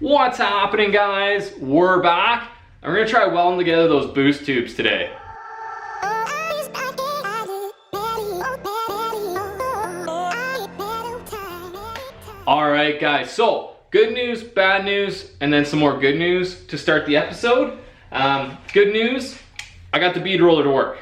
What's happening, guys? We're back and we're gonna try welding together those boost tubes today. All right, guys, so good news, bad news, and then some more good news to start the episode. Good news, I got the bead roller to work.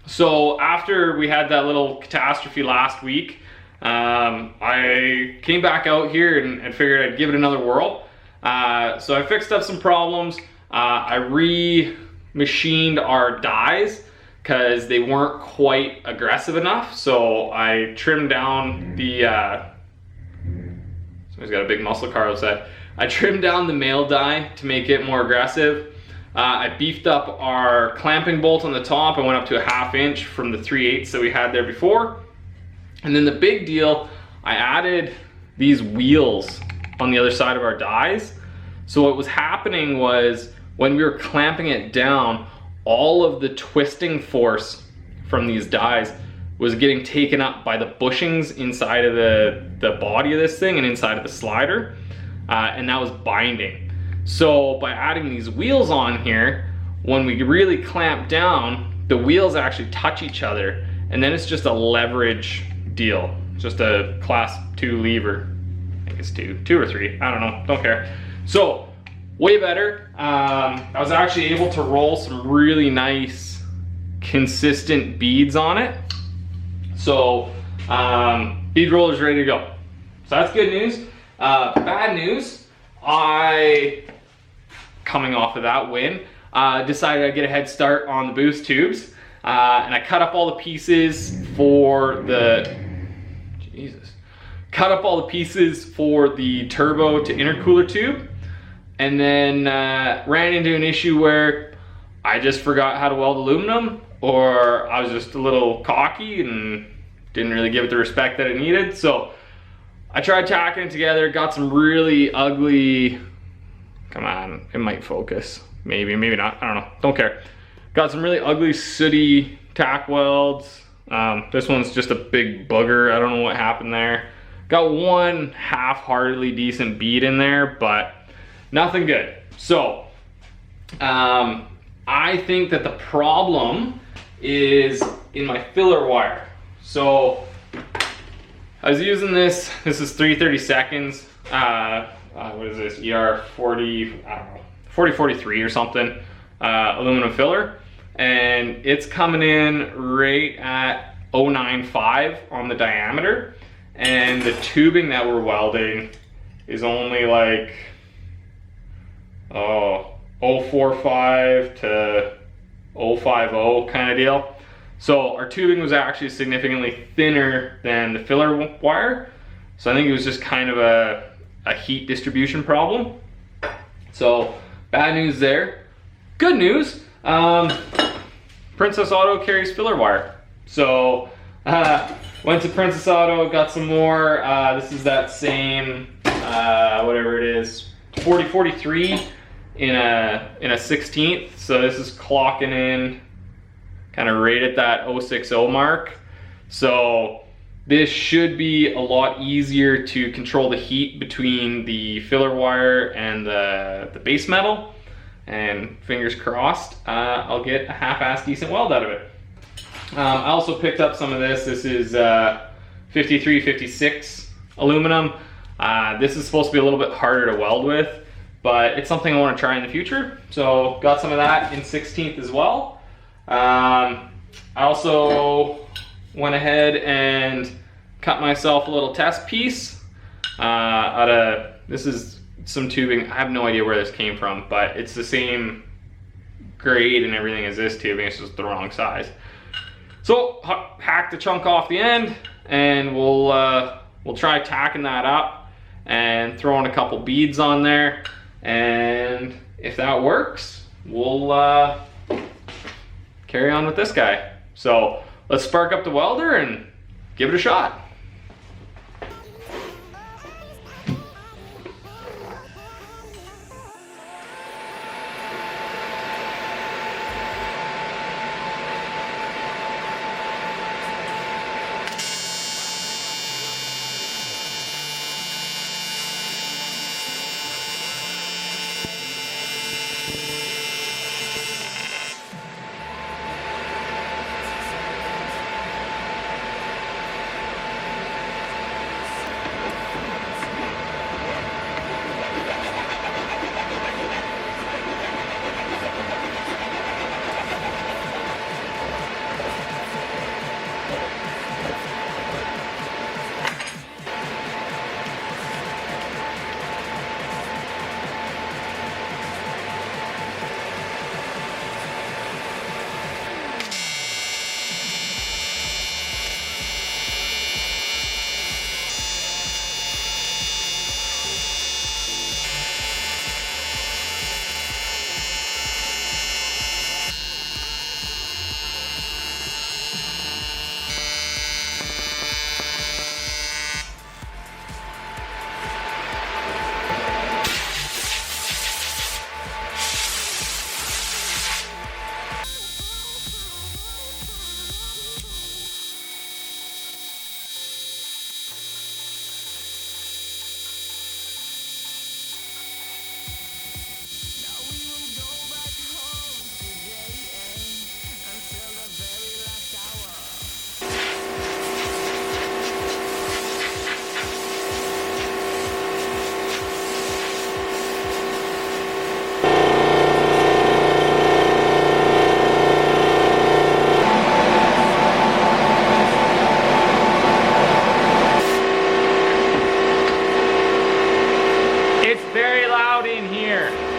So after we had that little catastrophe last week, I came back out here and figured I'd give it another whirl. So I fixed up some problems. I re-machined our dies because they weren't quite aggressive enough. So I trimmed down the, somebody's got a big muscle car outside. I trimmed down the male die to make it more aggressive. I beefed up our clamping bolt on the top. I went up to a 1/2 inch from the 3/8 that we had there before. And then the big deal, I added these wheels on the other side of our dies. So what was happening was when we were clamping it down, all of the twisting force from these dies was getting taken up by the bushings inside of the body of this thing and inside of the slider, and that was binding. So by adding these wheels on here, when we really clamp down, the wheels actually touch each other, and then it's just a leverage deal. Just a class 2 lever. I think it's 2 or 3, I don't know, don't care. So way better. I was actually able to roll some really nice consistent beads on it. So bead roller's ready to go. So that's good news. Bad news, coming off of that win, decided I'd get a head start on the boost tubes. And I cut up all the pieces for the, cut up all the pieces for the turbo to intercooler tube. And then ran into an issue where I just forgot how to weld aluminum, or I was just a little cocky and didn't really give it the respect that it needed. So I tried tacking it together, got some really ugly, come on, it might focus. Maybe not, I don't know, don't care. Got some really ugly sooty tack welds. This one's just a big booger, I don't know what happened there. Got one half-heartedly decent bead in there, but nothing good. So, I think that the problem is in my filler wire. So, I was using this is 3/32. What is this, ER 40, I don't know, 4043 or something, aluminum filler. And it's coming in right at 0.95 on the diameter. And the tubing that we're welding is only like, 0.45 to 0.50 kind of deal. So our tubing was actually significantly thinner than the filler wire. So I think it was just kind of a heat distribution problem. So bad news there. Good news, Princess Auto carries filler wire. So went to Princess Auto, got some more. This is that same, whatever it is, 4043 in a 1/16. So this is clocking in kind of right at that 0.60 mark. So this should be a lot easier to control the heat between the filler wire and the base metal. And fingers crossed, I'll get a half-assed decent weld out of it. I also picked up some of this. This is 5356 aluminum. This is supposed to be a little bit harder to weld with, but it's something I want to try in the future. So got some of that in 16th as well. I also went ahead and cut myself a little test piece out of, this is some tubing. I have no idea where this came from, but it's the same grade and everything as this tubing, it's just the wrong size. So hack the chunk off the end, and we'll try tacking that up and throwing a couple beads on there. And if that works, we'll carry on with this guy. So let's spark up the welder and give it a shot. here.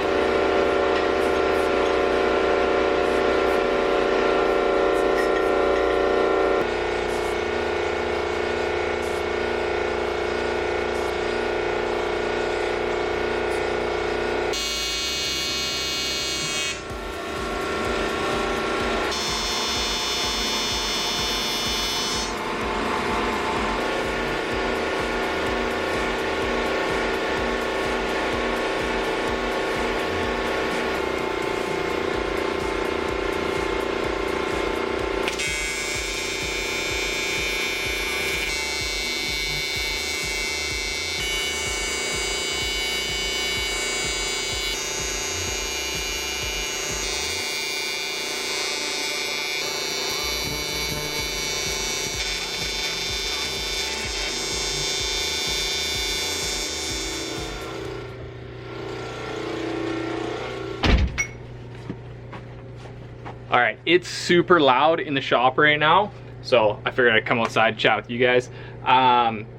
All right, it's super loud in the shop right now, so I figured I'd come outside and chat with you guys.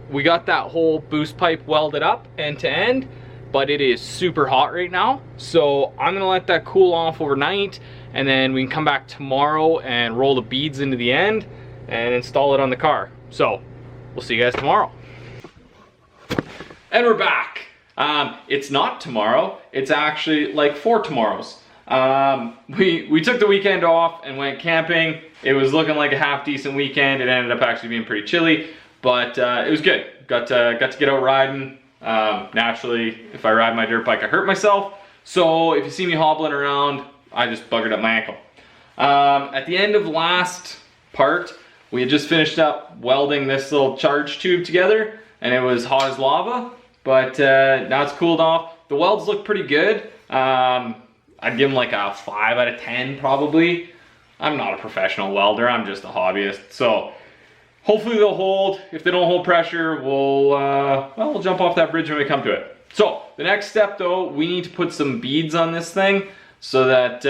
We got that whole boost pipe welded up end to end, but it is super hot right now, so I'm gonna let that cool off overnight, and then we can come back tomorrow and roll the beads into the end and install it on the car. So we'll see you guys tomorrow. And we're back. It's not tomorrow, it's actually like 4 tomorrows. We took the weekend off and went camping. It was looking like a half decent weekend. It ended up actually being pretty chilly, but it was good. Got to get out riding. Naturally, if I ride my dirt bike, I hurt myself. So if you see me hobbling around, I just buggered up my ankle. At the end of last part, we had just finished up welding this little charge tube together, and it was hot as lava, but now it's cooled off. The welds look pretty good. I'd give them like a 5 out of 10 probably. I'm not a professional welder, I'm just a hobbyist. So hopefully they'll hold. If they don't hold pressure, we'll jump off that bridge when we come to it. So the next step though, we need to put some beads on this thing so that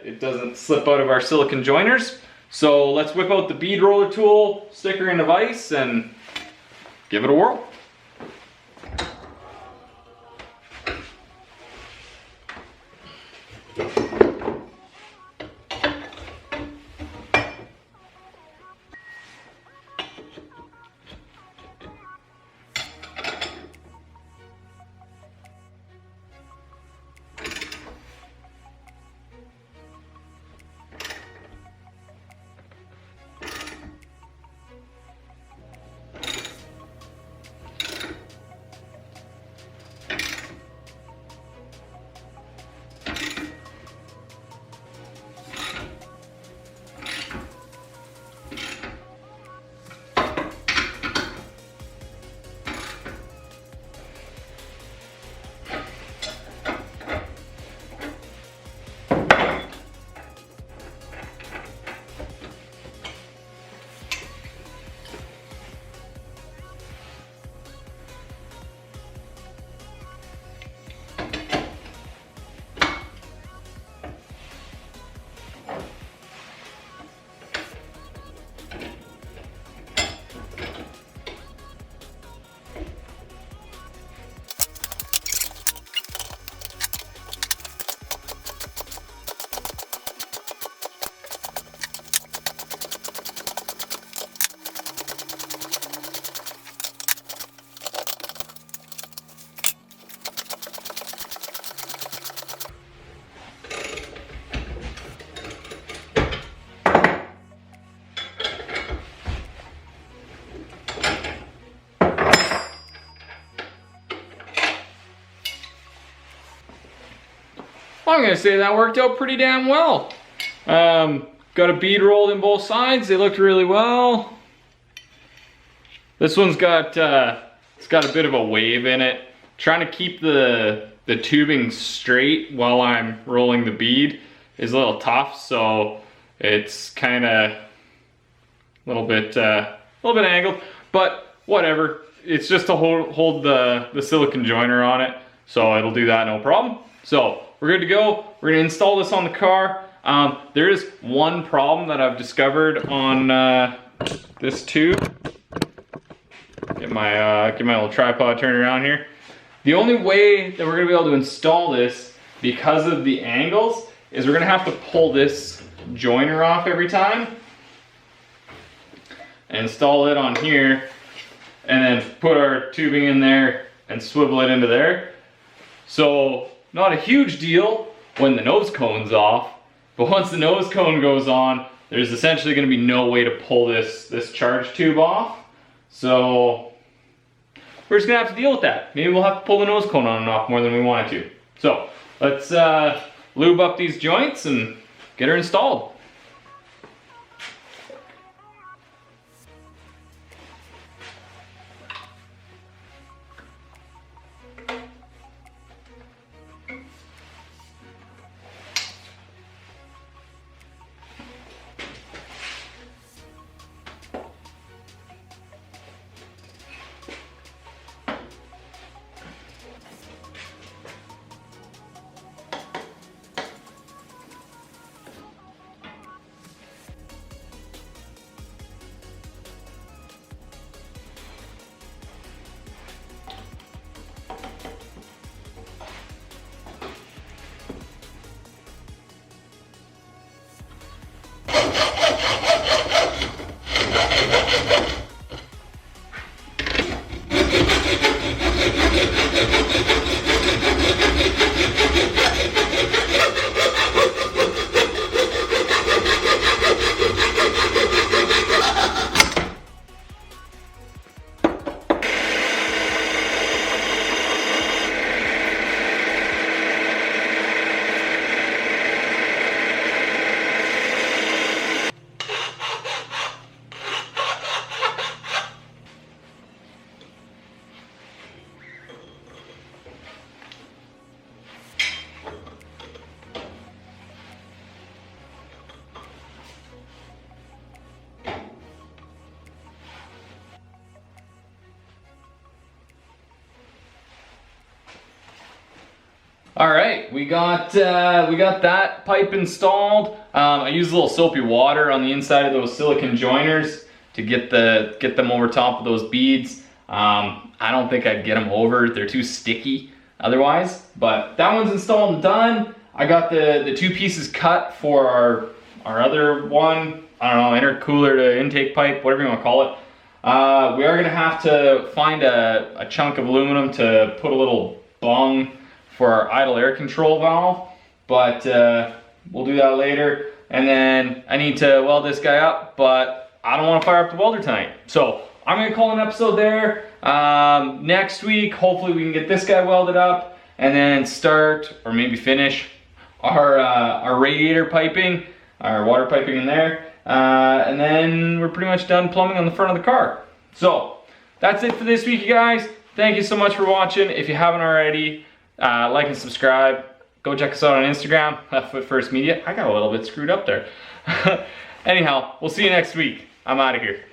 it doesn't slip out of our silicone joiners. So let's whip out the bead roller tool, stick her in the vise, and give it a whirl. I'm gonna say that worked out pretty damn well. Got a bead rolled in both sides. They looked really well. This one's got it's got a bit of a wave in it. Trying to keep the tubing straight while I'm rolling the bead is a little tough, so it's kind of a little bit angled, but whatever. It's just to hold the silicone joiner on it, so it'll do that no problem. So we're good to go. We're gonna install this on the car. There is one problem that I've discovered on this tube. Get my little tripod turned around here. The only way that we're gonna be able to install this because of the angles, is we're gonna have to pull this joiner off every time and install it on here, and then put our tubing in there and swivel it into there. So not a huge deal when the nose cone's off, but once the nose cone goes on, there's essentially going to be no way to pull this charge tube off. So we're just going to have to deal with that. Maybe we'll have to pull the nose cone on and off more than we wanted to. So let's lube up these joints and get her installed. All right, we got that pipe installed. I used a little soapy water on the inside of those silicone joiners to get them over top of those beads. I don't think I'd get them over; they're too sticky otherwise. But that one's installed and done. I got the two pieces cut for our other one. I don't know, intercooler to intake pipe, whatever you want to call it. We are gonna have to find a chunk of aluminum to put a little bung for our idle air control valve, but we'll do that later. And then I need to weld this guy up, but I don't want to fire up the welder tonight. So I'm gonna call an episode there. Next week, hopefully we can get this guy welded up and then start, or maybe finish, our radiator piping, our water piping in there. And then we're pretty much done plumbing on the front of the car. So that's it for this week, you guys. Thank you so much for watching. If you haven't already, like and subscribe. Go check us out on Instagram, LeftFootFirst Media. I got a little bit screwed up there. Anyhow, we'll see you next week. I'm out of here.